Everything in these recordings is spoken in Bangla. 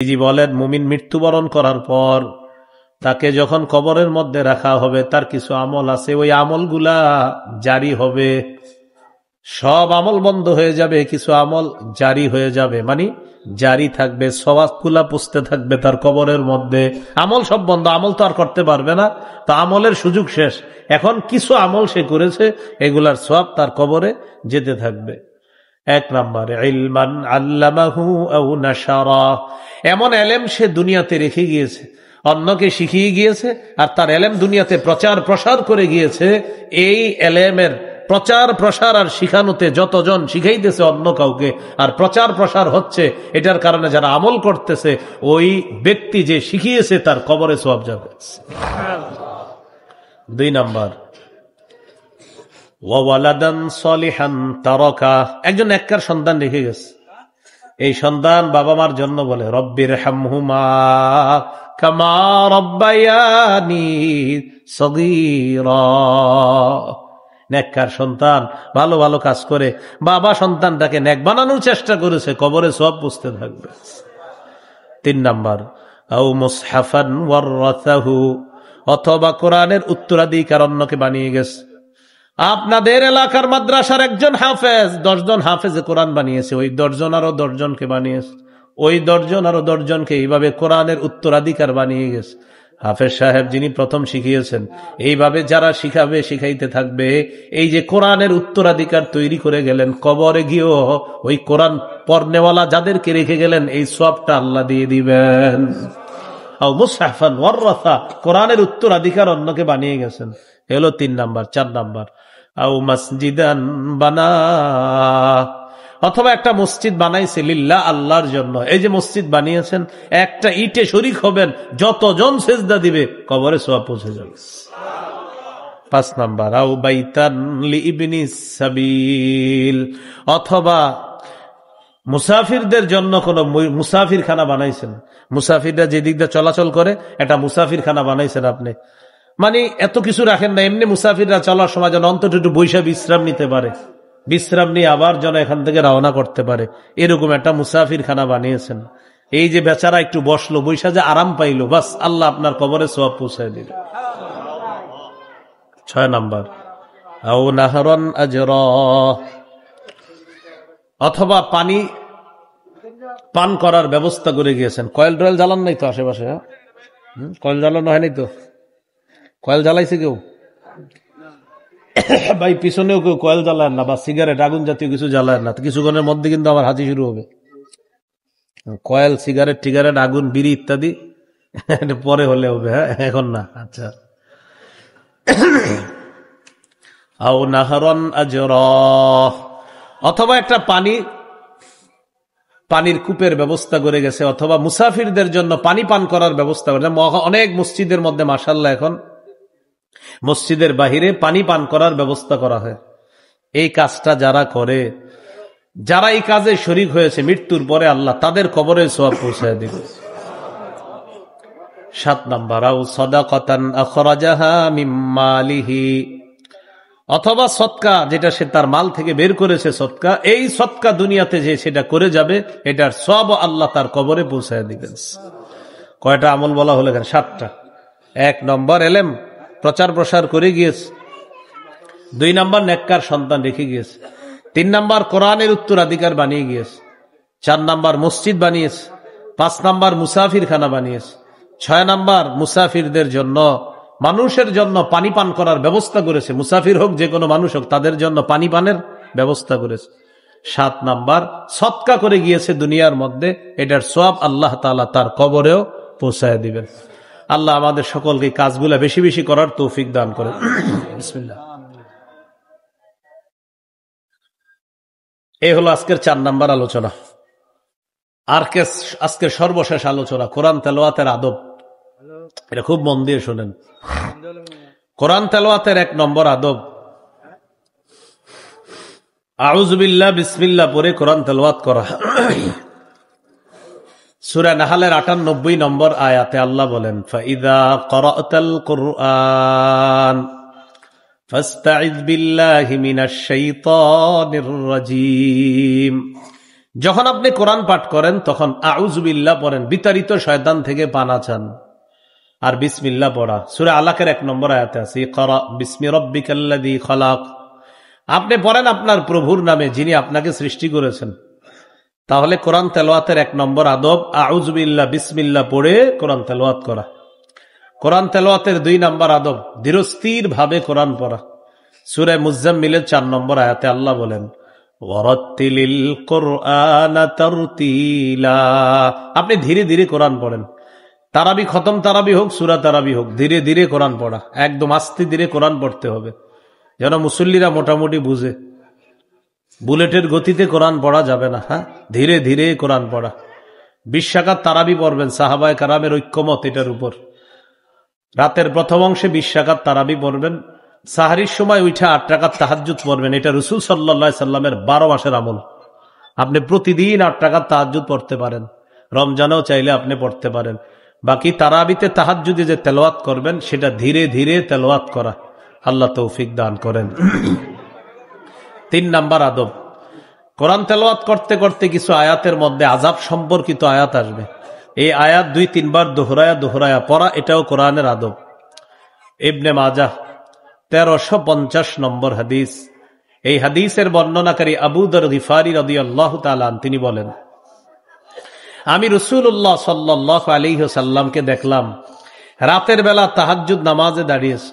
জি বলেন, মুমিন মৃত্যুবরণ করার পর তাকে যখন কবরের মধ্যে রাখা হবে তার কিছু আমল আছে, ওই আমলগুলা জারি হবে। সব আমল বন্ধ হয়ে যাবে, কিছু আমল জারি হয়ে যাবে, মানে জারি থাকবে, সওয়াবগুলা পুষতে থাকবে তার কবরের মধ্যে। আমল সব বন্ধ, আমল তো আর করতে পারবে না, তো আমলের সুযোগ শেষ। এখন কিছু আমল সে করেছে, এগুলার সওয়াব তার কবরে যেতে থাকবে। এক নম্বরে ইলমান আল্লামাহু আও নাশারা, এমন এলেম সে দুনিয়াতে রেখে গিয়েছে, অন্যকে শিখিয়ে গিয়েছে, আর তার এলেম দুনিয়াতে প্রচার প্রসার করে গিয়েছে। এই এলেমের প্রচার প্রসার আর শিখানোতে যতজন শিখাইতেছে অন্য কাউকে, আর প্রচার প্রসার হচ্ছে, এটার কারণে যারা আমল করতেছে, ওই ব্যক্তি যে শিখিয়েছে তার কবরে সওয়াব যাবে। দুই নম্বর ওয়ালাদান সলিহান তারাকা, একজন নেককার সন্তান রেখে গেছে। এই সন্তান বাবা মার জন্য বলে রব্বির হামহুমা কামা রব্বায়ানি সগীরা। নেককার সন্তান ভালো ভালো কাজ করে বাবা সন্তানটাকে নেক বানানোর চেষ্টা করেছে, কবরে সওয়াব পুষতে থাকবে। তিন নাম্বার আও মুসহাফান ওয়ারাসাহু, অথবা কোরআনের উত্তরাধিকার অন্যকে বানিয়ে গেছে। আপনাদের এলাকার মাদ্রাসার একজন হাফেজ 10 জন হাফেজে কোরআন বানিয়েছে, ওই 10 জন আরো 10 জনকে বানিয়েছে, ওই 10 জন আরো 10 জনকে এইভাবে কোরআনের উত্তরাধিকার বানিয়ে গেছে। হাফেজ সাহেব যিনি প্রথম শিখিয়েছেন, এইভাবে যারা শিখাবে শিখাইতে থাকবে। এই যে কোরআনের উত্তরাধিকার তৈরি করে গেলেন, কবরে গিয়েও ওই কোরআন পড়নেওয়ালা যাদেরকে রেখে গেলেন, এই সওয়াবটা আল্লাহ দিয়ে দিবেন। আও মুসহাফান ওয়ারাসা, কোরআনের উত্তরাধিকার অন্যকে বানিয়ে গেছেন, এলো 3 নাম্বার। 4 নাম্বার আও মসজিদান বানা, অথবা একটা মসজিদ বানাইছে লিল্লাহ, আল্লাহর জন্য। এই যে মসজিদ বানিয়েছেন, একটা ইটে শরীক হবেন, যতজন সেজদা দিবে কবরে সওয়াব পৌঁছে যাবে। 5 নাম্বার আও বাইতান লিইবনিস সাবিল, অথবা মুসাফিরদের জন্য কোন মুসাফির খানা বানাইছেন। মুসাফিররা যে দিক দিয়ে চলাচল করে, একটা মুসাফির খানা বানাইছেন আপনি, মানে এত কিছু রাখেন না, এমনি মুসাফিররা চলার সময় যেন অন্তত একটু বৈশা বিশ্রাম নিতে পারে, বিশ্রাম নিয়ে আবার যেন এখান থেকে রওনা করতে পারে, এরকম একটা মুসাফির খানা বানিয়েছেন। এই যে বেচারা একটু বসলো, বৈশা যে আরাম পাইলো, বাস আল্লাহ আপনার কবরে সওয়াব পৌঁছায় দিল। 6 নাম্বার আও নাহরান আজরা, অথবা পানি পান করার ব্যবস্থা করে গিয়েছেন। কয়েল টয়েল জ্বালান নাই তো আশেপাশে? কয়েল জ্বালানো হয়নি তো? কয়েল জ্বালাইছে কেউ? ভাই পিছনেও কেউ কয়েল জ্বালায় না, বা সিগারেট আগুন জাতীয় কিছু জ্বালায় না, কিছুক্ষণের মধ্যে কিন্তু আমার হাসি শুরু হবে। কয়েল, সিগারেট, টিগারেট, আগুন, বিড়ি ইত্যাদি পরে হলে হবে, হ্যাঁ, এখন না। আচ্ছা, আও নাহরান আজরা, অথবা একটা পানির কূপের ব্যবস্থা করে গেছে, অথবা মুসাফিরদের জন্য পানি পান করার ব্যবস্থা করে। অনেক মসজিদের মধ্যে মাশাআল্লাহ এখন মসজিদের বাহিরে পানি পান করার ব্যবস্থা করা হয়। এই কাজটা যারা করে, যারা এই কাজে শরীক হয়েছে, মৃত্যুর পরে আল্লাহ তাদের কবরে সওয়াব পৌঁছায় দিবে। 7 নাম্বার আও সাদাকাতান আখরাজাহা মিন মালিহি, অথবা সদকা, যেটা সে তার মাল থেকে বের করেছে সদকা, এই সদকা দুনিয়াতে যে সেটা করে যাবে, এটার সব আল্লাহ তার কবরে পৌঁছায় দিবেন। কয়টা আমল বলা হলো এখানে? 7টা। 1 নম্বর এলেম প্রচার প্রসার করে গিয়েছে। 2 নম্বর নেককার সন্তান রেখে গিয়েছে। 3 নম্বর কোরআনের উত্তরাধিকার বানিয়ে গিয়েছে। 4 নম্বর মসজিদ বানিয়েছে। 5 নম্বর মুসাফির খানা বানিয়েছে। 6 নম্বর মুসাফিরদের জন্য, মানুষের জন্য পানি পান করার ব্যবস্থা করেছে, মুসাফির হোক যে কোনো মানুষ হোক, তাদের জন্য পানি পানের ব্যবস্থা করেছে। 7 নাম্বার সদকা করে গিয়েছে দুনিয়ার মধ্যে, এটার সওয়াব আল্লাহ তাআলা তার কবরেও পৌঁছায় দিবেন। আল্লাহ আমাদের সকলকে কাজগুলা বেশি বেশি করার তৌফিক দান করেন। বিসমিল্লাহ। এই হলো আজকের 4 নাম্বার আলোচনা। আর আজকের সর্বশেষ আলোচনা কোরআন তেলাওয়াতের আদব। এটা খুব মন দিয়ে শোনেন। কোরআন তেলাওয়াতের 1 নম্বর আদব, আউযু বিল্লাহ বিসমিল্লাহ পড়ে কোরআন তেলাওয়াত করা। সূরা নাহলের ৯৮ নম্বর আয়াতে আল্লাহ বলেন, ফাইযা ক্বরাতাল কুরআন ফাস্তাইয বিল্লাহি মিনাশ শাইতানির রাজীম। যখন আপনি কোরআন পাঠ করেন তখন আউযু বিল্লাহ পড়েন, বিতাড়িত শয়তান থেকে পানা চান, আর বিসমিল্লাহ পড়া। সূরা আলাকের 1 নম্বর আয়াতে আছে, ইকরা বিসমি রাব্বিকাল্লাযী খালাক। আপনি পড়েন আপনার প্রভুর নামে যিনি আপনাকে সৃষ্টি করেছেন। তাহলে কোরআন তেলাওয়াতের 1 নম্বর আদব আউযু বিল্লাহ বিসমিল্লাহ পড়ে কোরআন তেলাওয়াত করা। কোরআন তেলাওয়াতের 2 নম্বর আদব ধীরস্থির ভাবে কোরআন পড়া। সূরা মুজাম্মিলের 4 নম্বর আয়াতে আল্লাহ বলেন, ওয়ারাত্তিলিল কুরআনা তারতিলা। আপনি ধীরে ধীরে কোরআন পড়েন। তারাবি খতম তারাবি হোক, সূরা তারাবি হোক, ধীরে ধীরে কোরআন পড়া, একদম আস্তে ধীরে কোরআন পড়তে হবে, যেন মুসল্লিরা মোটামুটি বুঝে। বুলেটের গতিতে কোরআন পড়া যাবে না। হ্যাঁ, ধীরে ধীরে কোরআন পড়া। 20 রাকাত তারাবি পড়বেন, সাহাবায়ে কেরামের ঐক্যমত এটার উপর। রাতের প্রথম অংশে 20 রাকাত তারাবি পড়বেন, সাহারির সময় উঠে 8 রাকাত তাহাজ্জুদ পড়বেন। এটা রাসূল সাল্লাল্লাহু আলাইহি সাল্লামের 12 মাসের আমল। আপনি প্রতিদিন 8 রাকাত তাহাজ্জুদ পড়তে পারেন, রমজানেও চাইলে আপনি পড়তে পারেন। বাকি তারাবিতে তাহাজ্জুদে যে তেলাওয়াত করবেন সেটা ধীরে ধীরে তেলাওয়াত করা। আল্লাহ তৌফিক দান করেন। 3 নাম্বার আদব, কোরআন তেলাওয়াত করতে করতে কিছু আয়াতের মধ্যে আযাব সম্পর্কিত আয়াত আসবে। এই আয়াত 2-3 বার দোহরায়া পড়া, এটাও কোরআনের আদব। ইবনে মাজাহ 1350 নম্বর হাদিস। এই হাদিসের বর্ণনাকারী আবু যর গিফারি রাদিয়াল্লাহু তাআলা তিনি বলেন, আমি রাসূলুল্লাহ সাল্লাল্লাহু আলাইহি ওয়াসাল্লামকে দেখলাম রাতের বেলা তাহাজ্জুদ নামাজে দাঁড়িয়েছে।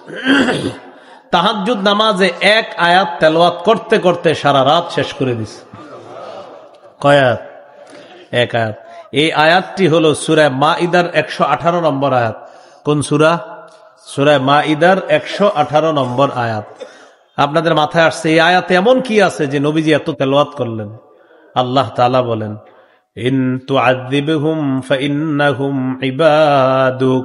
তাহাজ্জুদ নামাজে 1 আয়াত তেলাওয়াত করতে করতে সারা রাত শেষ করে দিছে। কয় আয়াত? 1 আয়াত। এই আয়াতটি হলো সূরা মাইদার 118 নম্বর আয়াত। কোন সূরা? সূরা মাইদার 118 নম্বর আয়াত। আপনাদের মাথায় আসছে এই আয়াতে এমন কি আছে যে নবীজি এত তেলাওয়াত করলেন? আল্লাহ তাআলা বলেন, ইন তুআযিবহুম ফাইন্নাহুম ইবাদুক।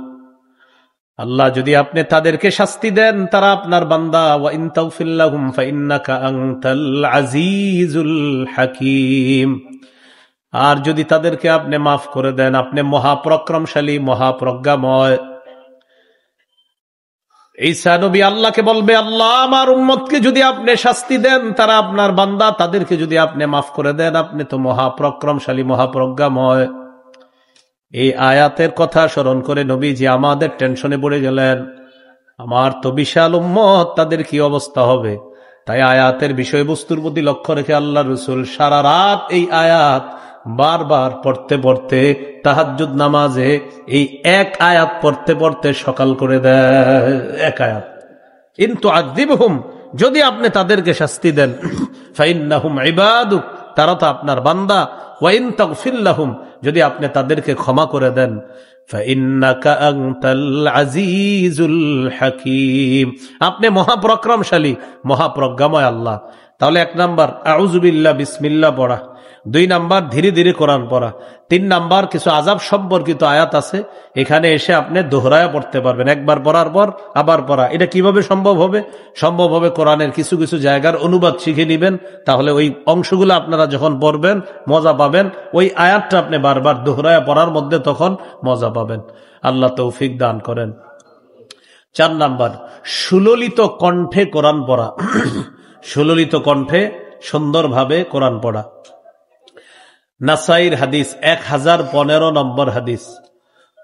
আল্লাহ যদি আপনি তাদেরকে শাস্তি দেন তারা আপনার বান্দা, ওয়া ইন তাগফির লাহুম ফাইন্নাকা আনতাল আজিজুল হাকীম। আর যদি তাদেরকে আপনি মাফ করে দেন আপনি মহাপরাক্রমশালী মহাপ্রজ্ঞাময়। ঈসা নবী আল্লাহকে বলবে, আল্লাহ আমার উম্মতকে যদি আপনি শাস্তি দেন তারা আপনার বান্দা, তাদেরকে যদি আপনি মাফ করে দেন আপনি তো মহাপরাক্রমশালী মহাপ্রজ্ঞাময়। এই আয়াতের কথা স্মরণ করে নবীজি আমাদের টেনশনে পড়ে গেলেন, আমার তো বিশাল উম্মত, তাদের কি অবস্থা হবে। তাই আয়াতের বিষয়বস্তুর প্রতি লক্ষ্য রেখে আল্লাহ রাসূল সারা রাত এই আয়াত বারবার পড়তে পড়তে তাহাজ্জুদ নামাজে এই 1 আয়াত পড়তে পড়তে সকাল করে দেয়। 1 আয়াত, ইন তুআযিবহুম, যদি আপনি তাদেরকে শাস্তি দেন, ফাইন্নাহুম ইবাদুক, তারা তো আপনার বান্দা, ওয়া ইন তাগফির লাহুম, যদি আপনি তাদেরকে ক্ষমা করে দেন, ফাইন্নাকা আনতাল আজিজুল হাকীম, আপনি মহাপরাক্রমশালী মহাপ্রজ্ঞাময় আল্লাহ। তাহলে 1 নাম্বার আউযু বিল্লাহ বিসমিল্লাহ পড়া, 2 নাম্বার ধীরে ধীরে কোরআন পড়া, 3 নাম্বার কিছু আযাব সম্পর্কিত আয়াত আছে, এখানে এসে আপনি দোহরায়া পড়তে পারবেন। একবার পড়ার পর আবার পড়া। এটা কিভাবে সম্ভব হবে? সম্ভব হবে কোরআনের কিছু কিছু জায়গার অনুবাদ শিখে নেবেন, তাহলে ওই অংশগুলো আপনারা যখন পড়বেন মজা পাবেন। ওই আয়াতটা আপনি বারবার দোহরায়া পড়ার মধ্যে তখন মজা পাবেন। আল্লাহ তৌফিক দান করেন। 4 নাম্বার সুললিত কণ্ঠে কোরআন পড়া। সুললিত কণ্ঠে সুন্দরভাবে কোরআন পড়া। নাসাইর হাদিস 1015 নম্বর হাদিস।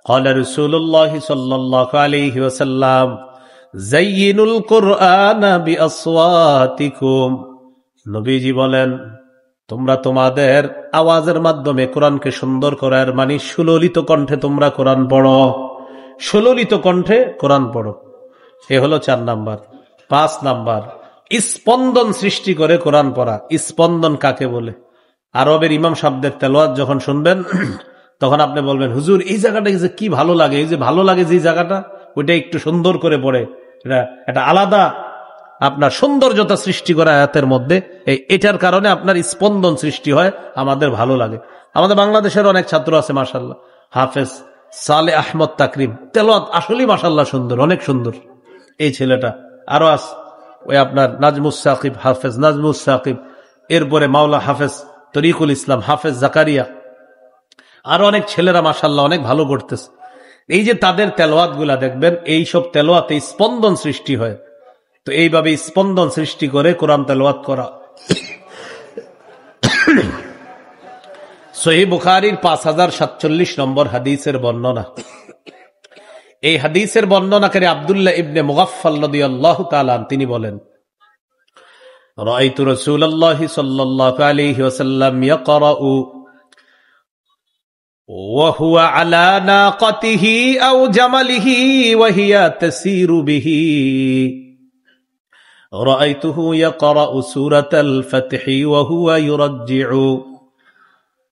ক্বালা রাসূলুল্লাহ সাল্লাল্লাহু আলাইহি ওয়াসাল্লাম, যায়্যিনুল কুরআনা বিআসওয়াতিকুম। নবীজি বলেন, তোমরা তোমাদের আওয়াজের মাধ্যমে কোরআনকে সুন্দর করার মানে সুললিত কণ্ঠে তোমরা কোরআন পড়ো। সুললিত কণ্ঠে কোরআন পড়ো, এ হলো 4 নাম্বার। 5 নাম্বার স্পন্দন সৃষ্টি করে কোরআন পড়া। স্পন্দন কাকে বলে? আরবের ইমাম সাহেবদের তেলাওয়াত যখন শুনবেন তখন আপনি বলবেন, হুজুর এই জায়গাটা কি ভালো লাগে, এই যে ভালো লাগে যে জায়গাটা, ওইটা একটু সুন্দর করে পড়ে, এটা আলাদা আপনার সৌন্দর্যতা সৃষ্টি করা আয়াতের মধ্যে। এটার কারণে আপনার স্পন্দন সৃষ্টি হয়, আমাদের ভালো লাগে। আমাদের বাংলাদেশের অনেক ছাত্র আছে মাশাআল্লাহ, হাফেজ সালে আহমদ তাকরিম, তেলাওয়াত আসলেই মাশাআল্লাহ সুন্দর, অনেক সুন্দর এই ছেলেটা। আরো আছে ওই আপনার নাজমুস সাকিব, হাফেজ নাজমুস সাকিব, এরপরে মাওলা হাফেজ তরিকুল ইসলাম, হাফেজ জাকারিয়া, আরো অনেক ছেলেরা মাশাআল্লাহ অনেক ভালো করতেছে। এই যে তাদের তেলাওয়াত গুলা দেখবেন, এই সব তেলাওয়াতে স্পন্দন সৃষ্টি হয়। তো এইভাবে স্পন্দন সৃষ্টি করে কোরআন তেলাওয়াত করা। সহিহ বুখারীর 5047 নম্বর হাদিসের বর্ণনা। এই হাদিসের বর্ণনাকারী আব্দুল্লাহ ইবনে মুগাফফাল রাদিয়াল্লাহু তাআলা তিনি বলেন, রাআইতু রাসূলুল্লাহ সাল্লাল্লাহু আলাইহি ওয়াসাল্লাম ইয়াকরাউ ওয়া হুয়া আলা নাকাতিহি আও জামালিহি ওয়া হিয়া তাসিরু বিহি। রাআইতুহু ইয়াকরাউ সূরাতাল ফাতহি ওয়া হুয়া ইউরাজ্জিউ।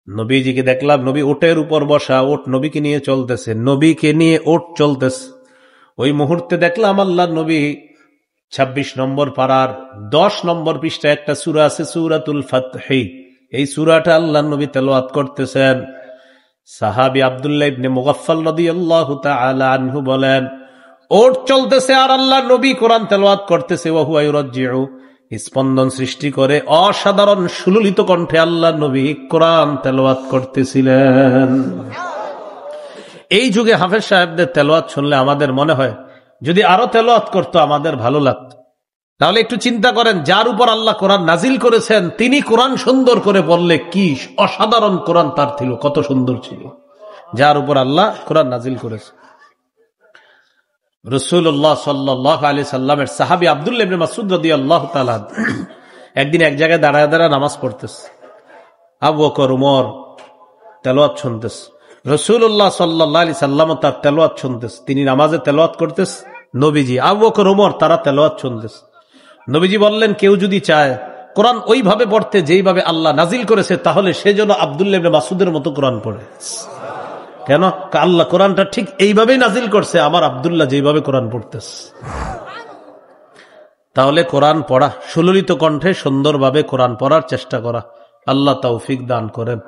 নবীজিকে দেখলাম, নবী ওটের উপর বসা, ওট নবীকে নিয়ে চলতেছে, নবীকে নিয়ে ওট চলতেছে। ওই মুহূর্তে দেখলাম আল্লাহর নবী 26 নম্বর পারার 10 নম্বর পৃষ্ঠায় একটা সূরা আছে, সূরাতুল ফাতহি। এই সূরাটা আল্লাহর নবী তেলাওয়াত করতেছেন। সাহাবী আব্দুল্লাহ ইবনে মুগাফফাল রাদিয়াল্লাহু তাআলা আনহু বলেন, ওট চলতেছে আর আল্লাহর নবী কোরআন তেলাওয়াত করতেছে। ওয়া হুয়া ইউরাজ্জিউ, স্পন্দন সৃষ্টি করে অসাধারণ সুললিত কণ্ঠে আল্লাহর নবী কোরআন তেলাওয়াত করতেছিলেন। এই যুগে হাফেজ সাহেবদের তেলাওয়াত শুনলে আমাদের মনে হয় যদি আরো তেলাওয়াত করতো আমাদের ভালো লাগতো। তাহলে একটু চিন্তা করেন, যার উপর আল্লাহ কোরআন নাজিল করেছেন তিনি কোরআন সুন্দর করে বললে কি অসাধারণ কোরআন তার ছিল, কত সুন্দর ছিল যার উপর আল্লাহ কোরআন নাজিল করেছে। রাসূলুল্লাহ সাল্লাল্লাহু আলাইহি সাল্লামের সাহাবী আব্দুল্লাহ ইবনে মাসউদ রাদিয়াল্লাহু তাআলা একদিন এক জায়গায় দাঁড়ায় দাঁড়ায় নামাজ পড়তেছে। আবু বকর ওমর তেলাওয়াত শুনতেছে, রাসূলুল্লাহ সাল্লাল্লাহু আলাইহি সাল্লাম তার তেলাওয়াত শুনতেছে। তিনি নামাজে তেলাওয়াত করতেছে, নবীজি, আবু বকর ওমর তারা তেলাওয়াত শুনতেছে। নবীজি বললেন, কেউ যদি চায় কোরআন ওইভাবে পড়তে যেইভাবে আল্লাহ নাজিল করেছে তাহলে সে যেন আব্দুল্লাহ ইবনে মাসউদের মতো কোরআন পড়ে। কেন? আল্লাহ কোরআনটা ঠিক এইভাবেই নাজিল করছে, আমার আব্দুল্লাহ যেভাবে কোরআন পড়তেছে। তাহলে কোরআন পড়া, সুললিত কণ্ঠে সুন্দরভাবে কোরআন পড়ার চেষ্টা করা। আল্লাহ তৌফিক দান করেন।